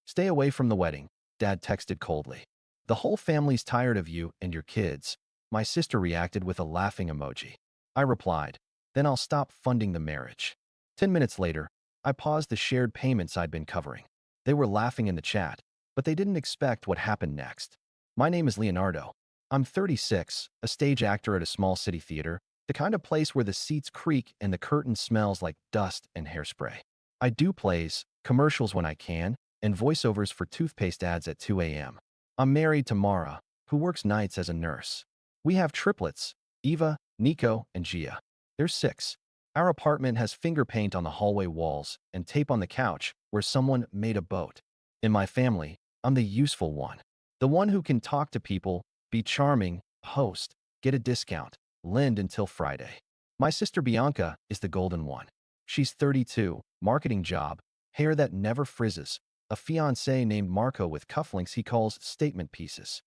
Stay away from the wedding, Dad texted coldly. The whole family's tired of you and your kids. My sister reacted with a laughing emoji. I replied, then I'll stop funding the marriage. 10 minutes later, I paused the shared payments I'd been covering. They were laughing in the chat, but they didn't expect what happened next. My name is Leonardo. I'm 36, a stage actor at a small city theater, the kind of place where the seats creak and the curtain smells like dust and hairspray. I do plays, commercials when I can, and voiceovers for toothpaste ads at 2 a.m. I'm married to Mara, who works nights as a nurse. We have triplets, Eva, Nico, and Gia. There's 6. Our apartment has finger paint on the hallway walls and tape on the couch where someone made a boat. In my family, I'm the useful one. The one who can talk to people, be charming, host, get a discount, lend until Friday. My sister Bianca is the golden one. She's 32, marketing job, hair that never frizzes, a fiancé named Marco with cufflinks he calls statement pieces.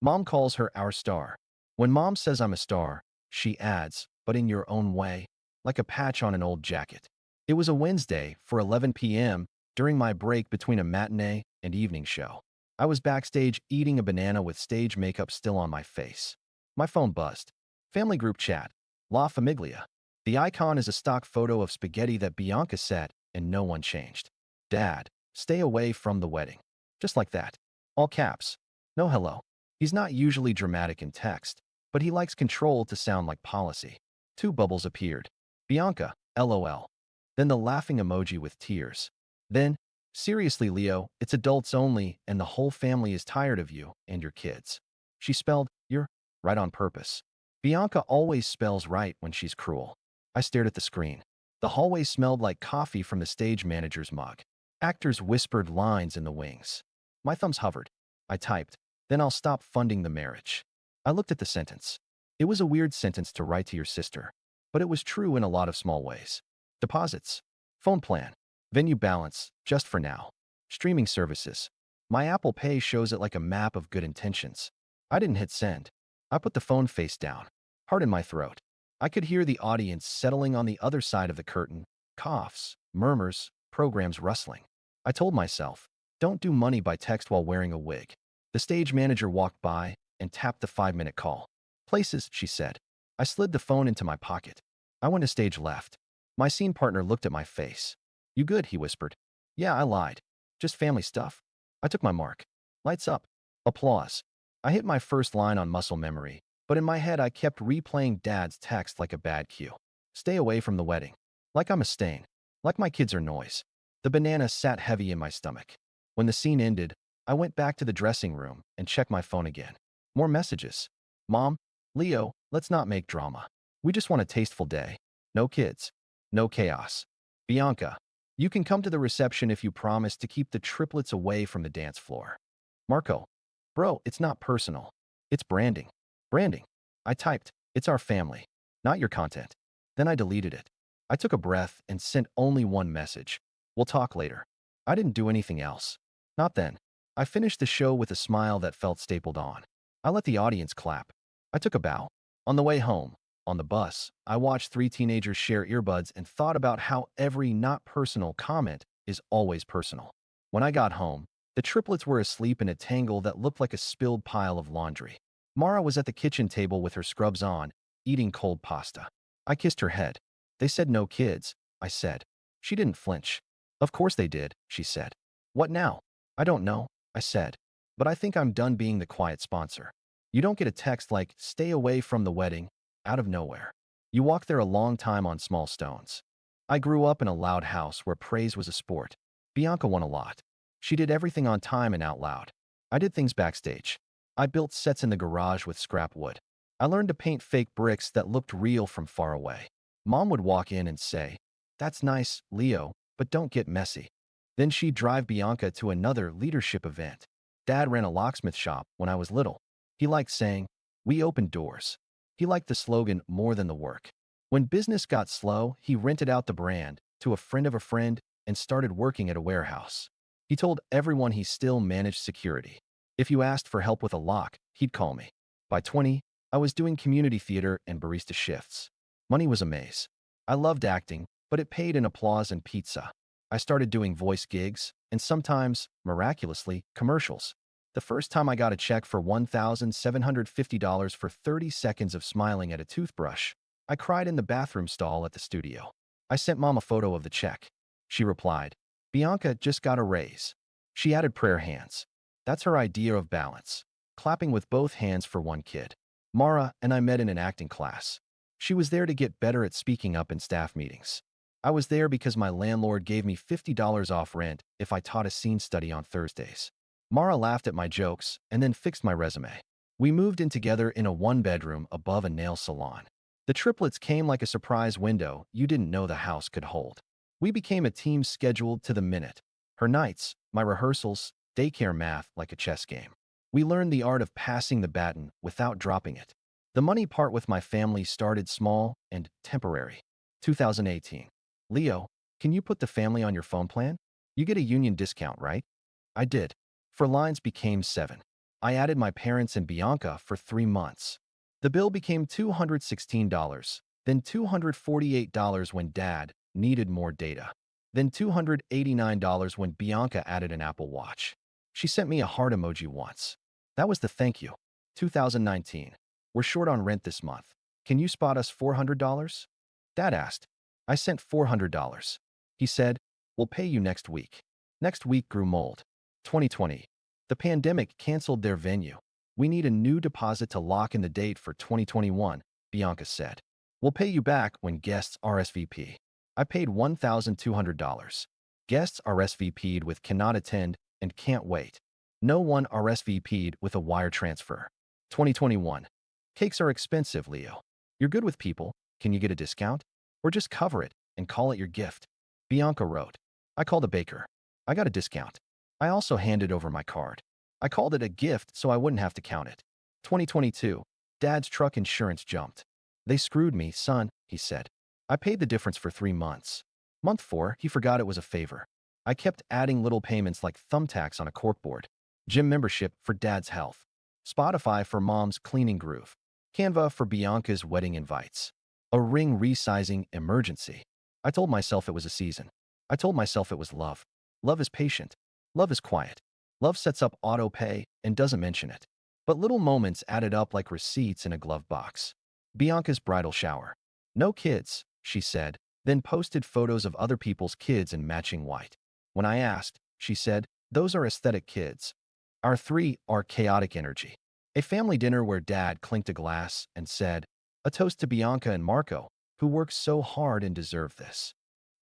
Mom calls her our star. When Mom says I'm a star, she adds, but in your own way, like a patch on an old jacket. It was a Wednesday for 11 p.m. during my break between a matinee and evening show. I was backstage eating a banana with stage makeup still on my face. My phone buzzed. Family group chat. La Famiglia. The icon is a stock photo of spaghetti that Bianca said, and no one changed. Dad, stay away from the wedding. Just like that. All caps. No hello. He's not usually dramatic in text, but he likes control to sound like policy. 2 bubbles appeared. Bianca, LOL. Then the laughing emoji with tears. Then, seriously, Leo, it's adults only, and the whole family is tired of you and your kids. She spelled, you're, right on purpose. Bianca always spells right when she's cruel. I stared at the screen. The hallway smelled like coffee from the stage manager's mug. Actors whispered lines in the wings. My thumbs hovered. I typed, then I'll stop funding the marriage. I looked at the sentence. It was a weird sentence to write to your sister, but it was true in a lot of small ways. Deposits. Phone plan. Venue balance, just for now. Streaming services. My Apple Pay shows it like a map of good intentions. I didn't hit send. I put the phone face down. Heart in my throat. I could hear the audience settling on the other side of the curtain. Coughs, murmurs, programs rustling. I told myself, don't do money by text while wearing a wig. The stage manager walked by and tapped the 5-minute call. Places, she said. I slid the phone into my pocket. I went to stage left. My scene partner looked at my face. You good, he whispered. Yeah, I lied. Just family stuff. I took my mark. Lights up. Applause. I hit my first line on muscle memory, but in my head I kept replaying Dad's text like a bad cue. Stay away from the wedding. Like I'm a stain. Like my kids are noise. The banana sat heavy in my stomach. When the scene ended, I went back to the dressing room and checked my phone again. More messages. Mom, Leo, let's not make drama. We just want a tasteful day. No kids. No chaos. Bianca, you can come to the reception if you promise to keep the triplets away from the dance floor. Marco, bro, it's not personal. It's branding. Branding. I typed, it's our family, not your content. Then I deleted it. I took a breath and sent only one message. We'll talk later. I didn't do anything else. Not then. I finished the show with a smile that felt stapled on. I let the audience clap. I took a bow. On the way home, on the bus, I watched 3 teenagers share earbuds and thought about how every not personal comment is always personal. When I got home, the triplets were asleep in a tangle that looked like a spilled pile of laundry. Mara was at the kitchen table with her scrubs on, eating cold pasta. I kissed her head. They said no kids, I said. She didn't flinch. Of course they did, she said. What now? I don't know, I said. But I think I'm done being the quiet sponsor. You don't get a text like, stay away from the wedding, out of nowhere. You walk there a long time on small stones. I grew up in a loud house where praise was a sport. Bianca won a lot. She did everything on time and out loud. I did things backstage. I built sets in the garage with scrap wood. I learned to paint fake bricks that looked real from far away. Mom would walk in and say, that's nice, Leo, but don't get messy. Then she'd drive Bianca to another leadership event. Dad ran a locksmith shop when I was little. He liked saying, we opened doors. He liked the slogan more than the work. When business got slow, he rented out the brand to a friend of a friend and started working at a warehouse. He told everyone he still managed security. If you asked for help with a lock, he'd call me. By 20, I was doing community theater and barista shifts. Money was a maze. I loved acting, but it paid in applause and pizza. I started doing voice gigs and sometimes, miraculously, commercials. The first time I got a check for $1,750 for 30 seconds of smiling at a toothbrush, I cried in the bathroom stall at the studio. I sent Mom a photo of the check. She replied, "Bianca just got a raise." She added prayer hands. That's her idea of balance. Clapping with both hands for one kid. Mara and I met in an acting class. She was there to get better at speaking up in staff meetings. I was there because my landlord gave me $50 off rent if I taught a scene study on Thursdays. Mara laughed at my jokes and then fixed my resume. We moved in together in a one-bedroom above a nail salon. The triplets came like a surprise window you didn't know the house could hold. We became a team scheduled to the minute. Her nights, my rehearsals, daycare math like a chess game. We learned the art of passing the baton without dropping it. The money part with my family started small and temporary. 2018. Leo, can you put the family on your phone plan? You get a union discount, right? I did. For lines became 7. I added my parents and Bianca for 3 months. The bill became $216, then $248 when Dad needed more data, then $289 when Bianca added an Apple Watch. She sent me a heart emoji once. That was the thank you. 2019. We're short on rent this month. Can you spot us $400? Dad asked. I sent $400. He said, "We'll pay you next week." Next week grew mold. 2020. The pandemic canceled their venue. We need a new deposit to lock in the date for 2021, Bianca said. We'll pay you back when guests RSVP. I paid $1,200. Guests RSVP'd with cannot attend and can't wait. No one RSVP'd with a wire transfer. 2021. Cakes are expensive, Leo. You're good with people. Can you get a discount? Or just cover it and call it your gift? Bianca wrote. I called a baker. I got a discount. I also handed over my card. I called it a gift so I wouldn't have to count it. 2022. Dad's truck insurance jumped. They screwed me, son, he said. I paid the difference for 3 months. Month 4, he forgot it was a favor. I kept adding little payments like thumbtacks on a corkboard. Gym membership for Dad's health. Spotify for Mom's cleaning groove. Canva for Bianca's wedding invites. A ring resizing emergency. I told myself it was a season. I told myself it was love. Love is patient. Love is quiet. Love sets up auto pay and doesn't mention it. But little moments added up like receipts in a glove box. Bianca's bridal shower. No kids, she said, then posted photos of other people's kids in matching white. When I asked, she said, those are aesthetic kids. Our 3 are chaotic energy. A family dinner where Dad clinked a glass and said, a toast to Bianca and Marco, who worked so hard and deserve this.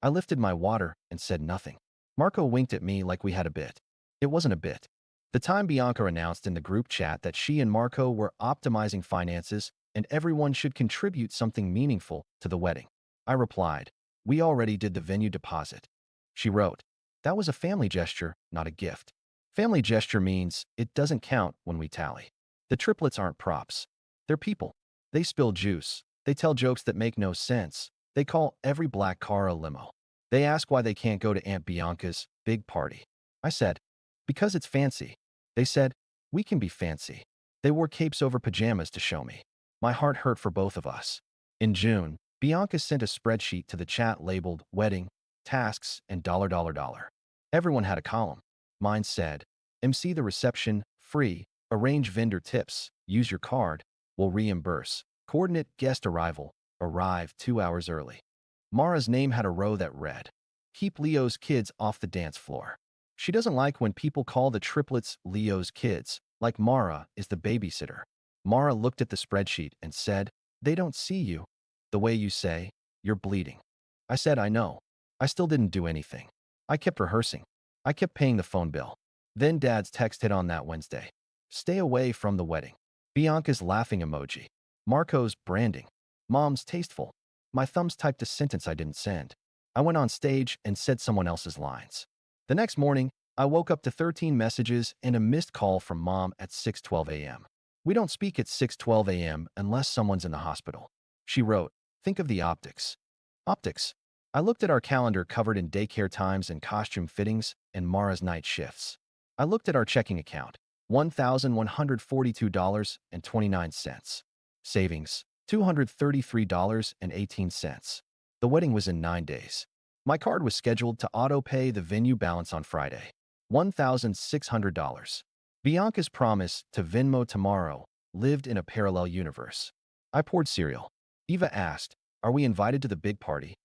I lifted my water and said nothing. Marco winked at me like we had a bit. It wasn't a bit. The time Bianca announced in the group chat that she and Marco were optimizing finances and everyone should contribute something meaningful to the wedding. I replied, we already did the venue deposit. She wrote, that was a family gesture, not a gift. Family gesture means it doesn't count when we tally. The triplets aren't props. They're people. They spill juice. They tell jokes that make no sense. They call every black car a limo. They ask why they can't go to Aunt Bianca's big party. I said, because it's fancy. They said, we can be fancy. They wore capes over pajamas to show me. My heart hurt for both of us. In June, Bianca sent a spreadsheet to the chat labeled wedding, tasks, and $. Everyone had a column. Mine said, MC the reception, free, arrange vendor tips, use your card, will reimburse, coordinate guest arrival, arrive 2 hours early. Mara's name had a row that read, keep Leo's kids off the dance floor. She doesn't like when people call the triplets Leo's kids, like Mara is the babysitter. Mara looked at the spreadsheet and said, they don't see you. The way you say, you're bleeding. I said, I know. I still didn't do anything. I kept rehearsing. I kept paying the phone bill. Then Dad's text hit on that Wednesday. Stay away from the wedding. Bianca's laughing emoji. Marco's branding. Mom's tasteful. My thumbs typed a sentence I didn't send. I went on stage and said someone else's lines. The next morning, I woke up to 13 messages and a missed call from Mom at 6:12 a.m. We don't speak at 6:12 a.m. unless someone's in the hospital. She wrote, think of the optics. Optics. I looked at our calendar covered in daycare times and costume fittings and Mara's night shifts. I looked at our checking account, $1,142.29. Savings, $233.18. The wedding was in 9 days. My card was scheduled to auto-pay the venue balance on Friday. $1,600. Bianca's promise to Venmo tomorrow lived in a parallel universe. I poured cereal. Eva asked, "Are we invited to the big party?"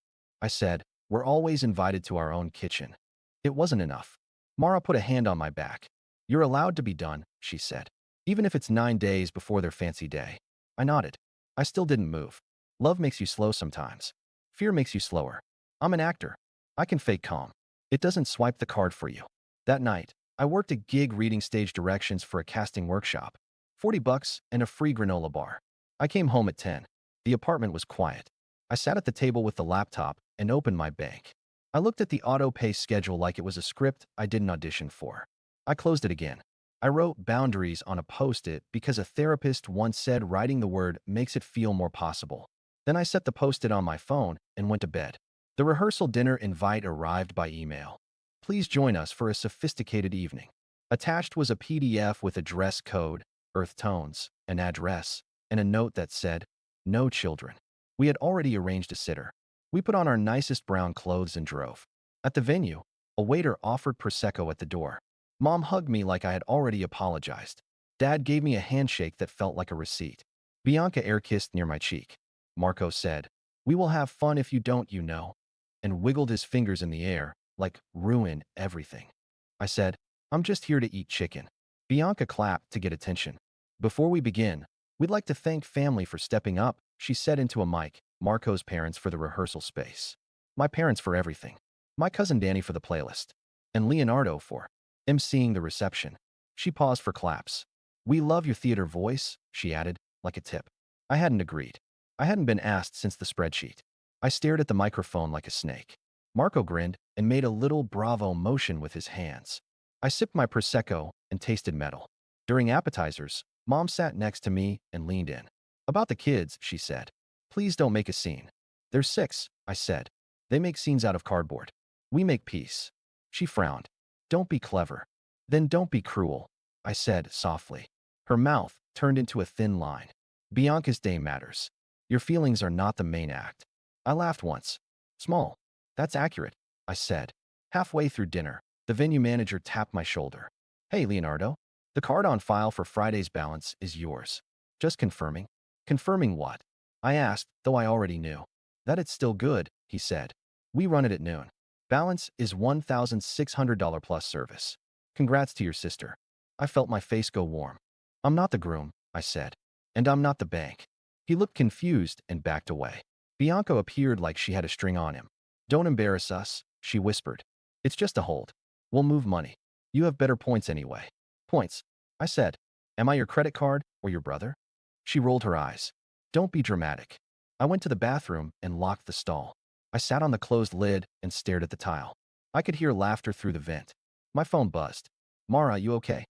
I said, "We're always invited to our own kitchen." It wasn't enough. Mara put a hand on my back. "You're allowed to be done," she said, "even if it's 9 days before their fancy day." I nodded. I still didn't move. Love makes you slow sometimes. Fear makes you slower. I'm an actor. I can fake calm. It doesn't swipe the card for you. That night, I worked a gig reading stage directions for a casting workshop. $40 and a free granola bar. I came home at 10. The apartment was quiet. I sat at the table with the laptop and opened my bank. I looked at the auto-pay schedule like it was a script I didn't audition for. I closed it again. I wrote boundaries on a post-it because a therapist once said writing the word makes it feel more possible. Then I set the post-it on my phone and went to bed. The rehearsal dinner invite arrived by email. "Please join us for a sophisticated evening." Attached was a PDF with a dress code, earth tones, an address, and a note that said, "No children." We had already arranged a sitter. We put on our nicest brown clothes and drove. At the venue, a waiter offered Prosecco at the door. Mom hugged me like I had already apologized. Dad gave me a handshake that felt like a receipt. Bianca air-kissed near my cheek. Marco said, "We will have fun if you don't, you know," and wiggled his fingers in the air, like ruin everything. I said, "I'm just here to eat chicken." Bianca clapped to get attention. "Before we begin, we'd like to thank family for stepping up," she said into a mic, "Marco's parents for the rehearsal space. My parents for everything. My cousin Danny for the playlist. And Leonardo for emceeing the reception." She paused for claps. "We love your theater voice," she added, like a tip. I hadn't agreed. I hadn't been asked since the spreadsheet. I stared at the microphone like a snake. Marco grinned and made a little bravo motion with his hands. I sipped my Prosecco and tasted metal. During appetizers, Mom sat next to me and leaned in. "About the kids," she said. "Please don't make a scene." "There's 6, I said. "They make scenes out of cardboard. We make peace." She frowned. "Don't be clever." "Then don't be cruel," I said softly. Her mouth turned into a thin line. "Bianca's day matters. Your feelings are not the main act." I laughed once. "Small. That's accurate," I said. Halfway through dinner, the venue manager tapped my shoulder. "Hey, Leonardo. The card on file for Friday's balance is yours. Just confirming." "Confirming what?" I asked, though I already knew. "That it's still good," he said. "We run it at noon. Balance is $1,600 plus service. Congrats to your sister." I felt my face go warm. "I'm not the groom," I said. "And I'm not the bank." He looked confused and backed away. Bianca appeared like she had a string on him. "Don't embarrass us," she whispered. "It's just a hold. We'll move money. You have better points anyway." "Points?" I said. "Am I your credit card or your brother?" She rolled her eyes. "Don't be dramatic." I went to the bathroom and locked the stall. I sat on the closed lid and stared at the tile. I could hear laughter through the vent. My phone buzzed. "Mara, you okay?"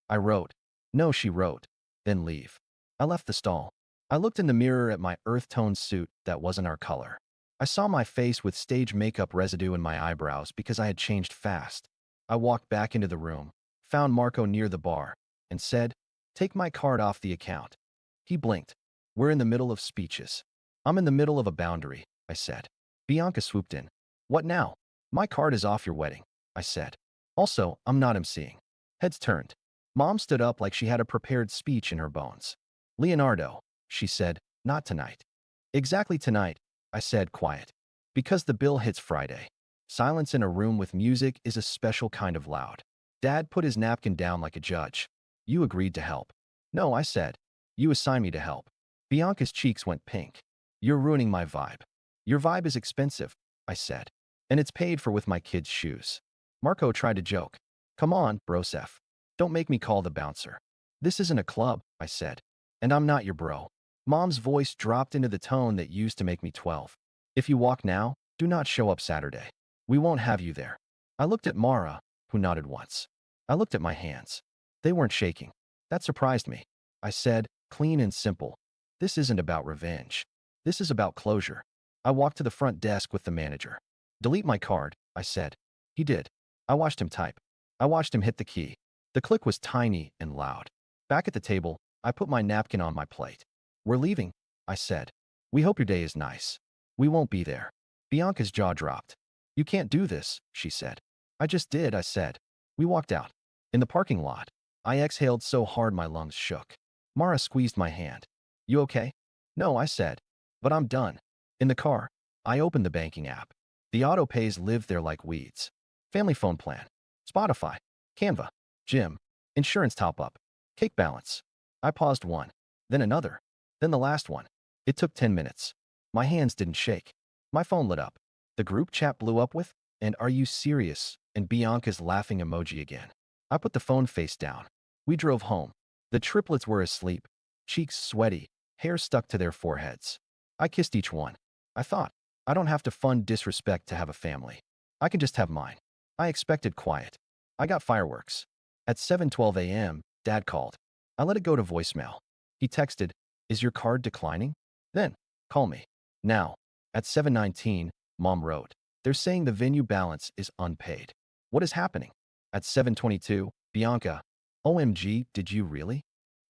I wrote. "No," she wrote. "Then leave." I left the stall. I looked in the mirror at my earth-toned suit that wasn't our color. I saw my face with stage makeup residue in my eyebrows because I had changed fast. I walked back into the room, found Marco near the bar, and said, "Take my card off the account." He blinked. "We're in the middle of speeches." "I'm in the middle of a boundary," I said. Bianca swooped in. "What now?" "My card is off your wedding," I said. "Also, I'm not emceeing." Heads turned. Mom stood up like she had a prepared speech in her bones. "Leonardo," she said, "not tonight." "Exactly tonight," I said, quiet. "Because the bill hits Friday." Silence in a room with music is a special kind of loud. Dad put his napkin down like a judge. "You agreed to help." "No," I said. "You assigned me to help." Bianca's cheeks went pink. "You're ruining my vibe." "Your vibe is expensive," I said. "And it's paid for with my kids' shoes." Marco tried to joke. "Come on, Broseph. Don't make me call the bouncer." "This isn't a club," I said. "And I'm not your bro." Mom's voice dropped into the tone that used to make me 12. "If you walk now, do not show up Saturday. We won't have you there." I looked at Mara, who nodded once. I looked at my hands. They weren't shaking. That surprised me. I said, clean and simple, "This isn't about revenge. This is about closure." I walked to the front desk with the manager. "Delete my card," I said. He did. I watched him type. I watched him hit the key. The click was tiny and loud. Back at the table, I put my napkin on my plate. "We're leaving," I said. "We hope your day is nice." "We won't be there." Bianca's jaw dropped. You can't do this, she said. I just did, I said. We walked out. In the parking lot, I exhaled so hard my lungs shook. Mara squeezed my hand. You okay? No, I said. But I'm done. In the car, I opened the banking app. The auto pays lived there like weeds. Family phone plan. Spotify. Canva. Gym. Insurance top-up. Cake balance. I paused one. Then another. Then the last one. It took 10 minutes. My hands didn't shake. My phone lit up. The group chat blew up with, "And are you serious?" and Bianca's laughing emoji again. I put the phone face down. We drove home. The triplets were asleep, cheeks sweaty, hair stuck to their foreheads. I kissed each one. I thought, I don't have to fund disrespect to have a family. I can just have mine. I expected quiet. I got fireworks. At 7:12 a.m., Dad called. I let it go to voicemail. He texted, "Is your card declining? Then, call me. Now." At 7:19, Mom wrote, "They're saying the venue balance is unpaid. What is happening?" At 7:22, Bianca, "OMG, did you really?"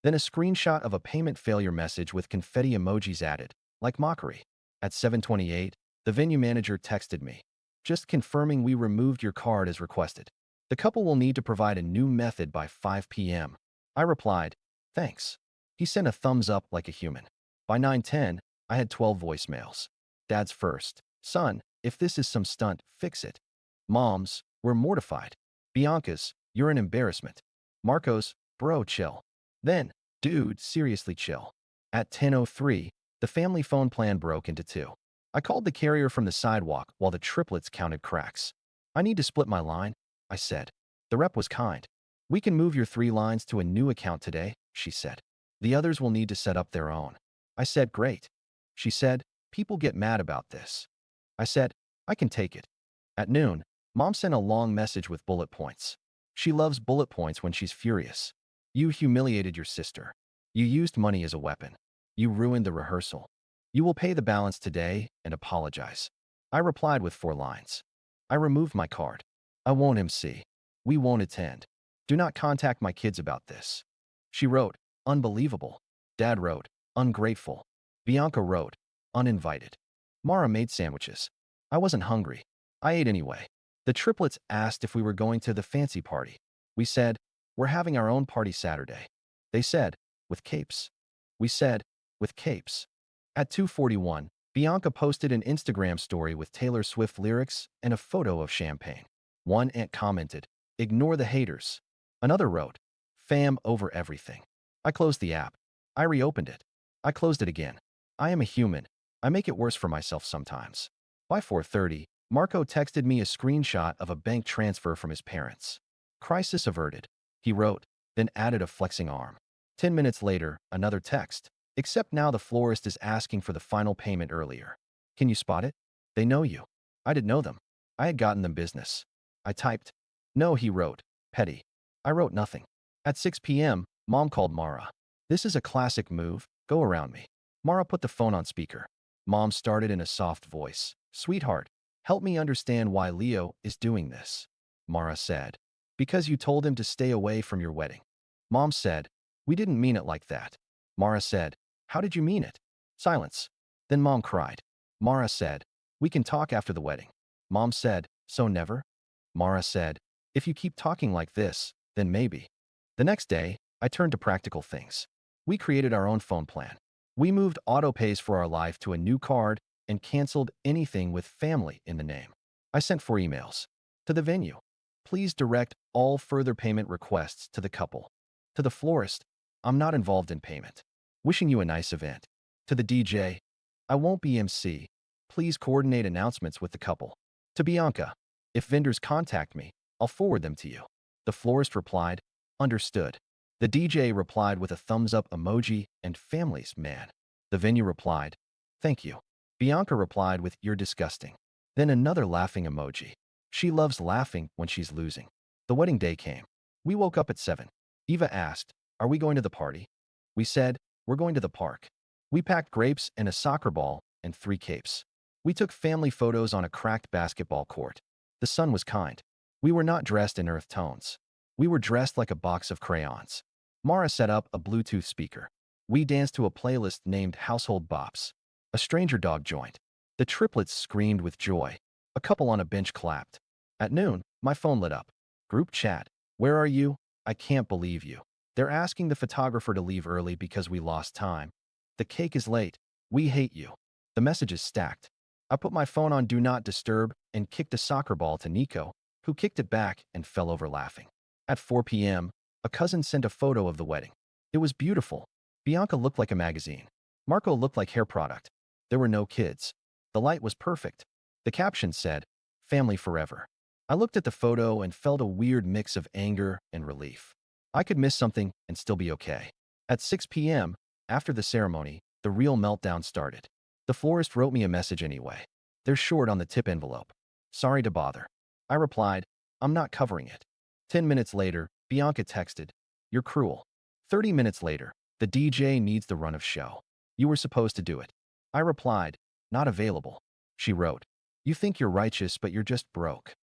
Then a screenshot of a payment failure message with confetti emojis added, like mockery. At 7:28, the venue manager texted me, "Just confirming we removed your card as requested. The couple will need to provide a new method by 5 p.m. I replied, "Thanks." He sent a thumbs up like a human. By 9:10, I had 12 voicemails. Dad's first, "Son, if this is some stunt, fix it." Mom's, "We're mortified." Bianca's, "You're an embarrassment." Marco's, "Bro, chill." Then, "Dude, seriously chill." At 10:03, the family phone plan broke into two. I called the carrier from the sidewalk while the triplets counted cracks. "I need to split my line," I said. The rep was kind. "We can move your 3 lines to a new account today," she said. "The others will need to set up their own." I said, "Great." She said, "People get mad about this." I said, "I can take it." At noon, Mom sent a long message with bullet points. She loves bullet points when she's furious. "You humiliated your sister. You used money as a weapon. You ruined the rehearsal. You will pay the balance today and apologize." I replied with 4 lines. "I removed my card. I won't MC. We won't attend. Do not contact my kids about this." She wrote, "Unbelievable." Dad wrote, "Ungrateful." Bianca wrote, "Uninvited." Mara made sandwiches. I wasn't hungry. I ate anyway. The triplets asked if we were going to the fancy party. We said, "We're having our own party Saturday." They said, "With capes." We said, "With capes." At 2:41, Bianca posted an Instagram story with Taylor Swift lyrics and a photo of champagne. One aunt commented, "Ignore the haters." Another wrote, "Fam over everything." I closed the app. I reopened it. I closed it again. I am a human. I make it worse for myself sometimes. By 4:30, Marco texted me a screenshot of a bank transfer from his parents. "Crisis averted," he wrote, then added a flexing arm. 10 minutes later, another text. "Except now the florist is asking for the final payment earlier. Can you spot it? They know you." I didn't know them. I had gotten them business. I typed, "No," he wrote, "Petty." I wrote nothing. At 6 p.m., Mom called Mara. "This is a classic move. Go around me." Mara put the phone on speaker. Mom started in a soft voice, "Sweetheart, help me understand why Leo is doing this." Mara said, "Because you told him to stay away from your wedding." Mom said, "We didn't mean it like that." Mara said, "How did you mean it?" Silence. Then Mom cried. Mara said, "We can talk after the wedding." Mom said, "So never?" Mara said, "If you keep talking like this, then maybe." The next day, I turned to practical things. We created our own phone plan. We moved autopays for our life to a new card and canceled anything with family in the name. I sent 4 emails. To the venue, "Please direct all further payment requests to the couple." To the florist, "I'm not involved in payment. Wishing you a nice event." To the DJ, "I won't be MC. Please coordinate announcements with the couple." To Bianca, "If vendors contact me, I'll forward them to you." The florist replied, "Understood." The DJ replied with a thumbs up emoji and "Families, man." The venue replied, "Thank you." Bianca replied with "You're disgusting." Then another laughing emoji. She loves laughing when she's losing. The wedding day came. We woke up at 7. Eva asked, "Are we going to the party?" We said, "We're going to the park." We packed grapes and a soccer ball and 3 capes. We took family photos on a cracked basketball court. The sun was kind. We were not dressed in earth tones. We were dressed like a box of crayons. Mara set up a Bluetooth speaker. We danced to a playlist named Household Bops. A stranger dog joined. The triplets screamed with joy. A couple on a bench clapped. At noon, my phone lit up. Group chat. Where are you? I can't believe you. They're asking the photographer to leave early because we lost time. The cake is late. We hate you. The messages stacked. I put my phone on Do Not Disturb and kicked a soccer ball to Nico, who kicked it back and fell over laughing. At 4 p.m., a cousin sent a photo of the wedding. It was beautiful. Bianca looked like a magazine. Marco looked like hair product. There were no kids. The light was perfect. The caption said, "Family forever." I looked at the photo and felt a weird mix of anger and relief. I could miss something and still be okay. At 6 p.m., after the ceremony, the real meltdown started. The florist wrote me a message anyway. They're short on the tip envelope. Sorry to bother. I replied, I'm not covering it. 10 minutes later, Bianca texted, You're cruel. 30 minutes later, the DJ needs the run of show. You were supposed to do it. I replied, Not available. She wrote, You think you're righteous, but you're just broke.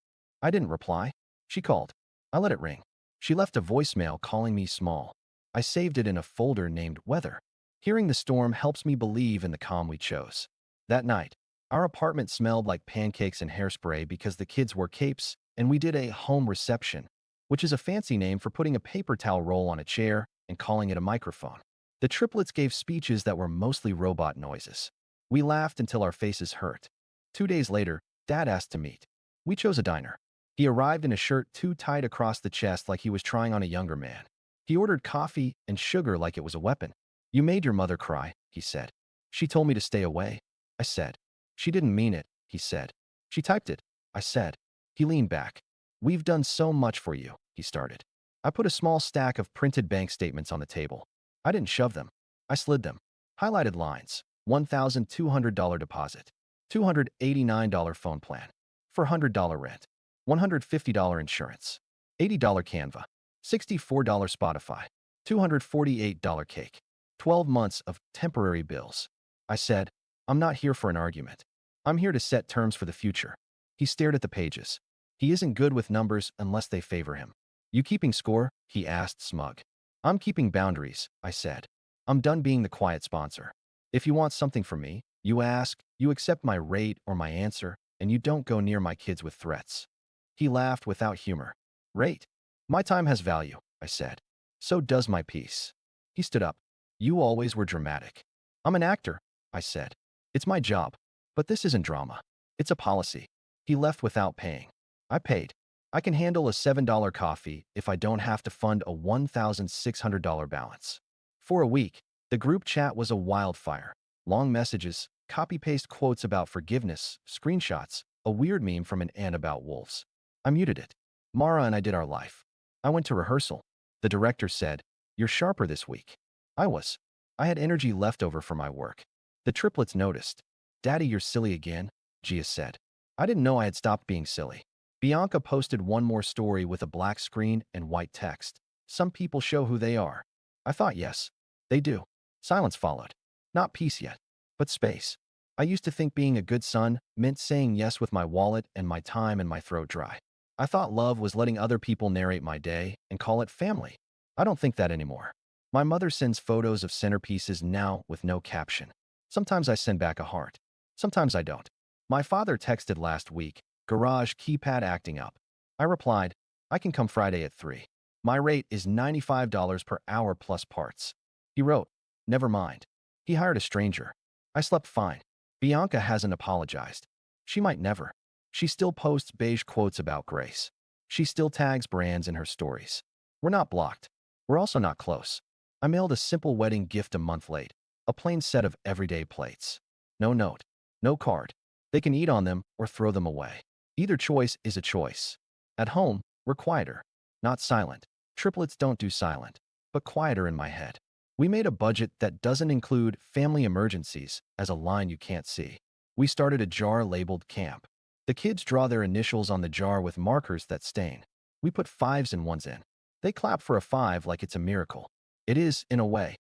I didn't reply. She called. I let it ring. She left a voicemail calling me small. I saved it in a folder named Weather. Hearing the storm helps me believe in the calm we chose. That night, our apartment smelled like pancakes and hairspray because the kids wore capes, and we did a home reception, which is a fancy name for putting a paper towel roll on a chair and calling it a microphone. The triplets gave speeches that were mostly robot noises. We laughed until our faces hurt. 2 days later, Dad asked to meet. We chose a diner. He arrived in a shirt too tight across the chest like he was trying on a younger man. He ordered coffee and sugar like it was a weapon. You made your mother cry, he said. She told me to stay away. I said. She didn't mean it, he said. She typed it, I said. He leaned back. We've done so much for you, he started. I put a small stack of printed bank statements on the table. I didn't shove them. I slid them. Highlighted lines. $1,200 deposit. $289 phone plan. $400 rent. $150 insurance. $80 Canva. $64 Spotify. $248 cake. 12 months of temporary bills. I said, I'm not here for an argument. I'm here to set terms for the future. He stared at the pages. He isn't good with numbers unless they favor him. You keeping score? He asked, smug. I'm keeping boundaries, I said. I'm done being the quiet sponsor. If you want something from me, you ask, you accept my rate or my answer, and you don't go near my kids with threats. He laughed without humor. Rate? My time has value, I said. So does my peace. He stood up. You always were dramatic. I'm an actor, I said. It's my job. But this isn't drama. It's a policy. He left without paying. I paid. I can handle a $7 coffee if I don't have to fund a $1,600 balance. For a week, the group chat was a wildfire. Long messages, copy-paste quotes about forgiveness, screenshots, a weird meme from an aunt about wolves. I muted it. Mara and I did our life. I went to rehearsal. The director said, You're sharper this week. I was. I had energy left over for my work. The triplets noticed. Daddy, you're silly again, Gia said. I didn't know I had stopped being silly. Bianca posted one more story with a black screen and white text. Some people show who they are. I thought yes, they do. Silence followed. Not peace yet, but space. I used to think being a good son meant saying yes with my wallet and my time and my throat dry. I thought love was letting other people narrate my day and call it family. I don't think that anymore. My mother sends photos of centerpieces now with no caption. Sometimes I send back a heart. Sometimes I don't. My father texted last week, garage keypad acting up. I replied, I can come Friday at 3. My rate is $95 per hour plus parts. He wrote, never mind. He hired a stranger. I slept fine. Bianca hasn't apologized. She might never. She still posts beige quotes about grace. She still tags brands in her stories. We're not blocked. We're also not close. I mailed a simple wedding gift a month late, a plain set of everyday plates. No note, no card. They can eat on them or throw them away. Either choice is a choice. At home, we're quieter, not silent. Triplets don't do silent, but quieter in my head. We made a budget that doesn't include family emergencies as a line you can't see. We started a jar labeled camp. The kids draw their initials on the jar with markers that stain. We put 5s and 1s in. They clap for a 5 like it's a miracle. It is, in a way,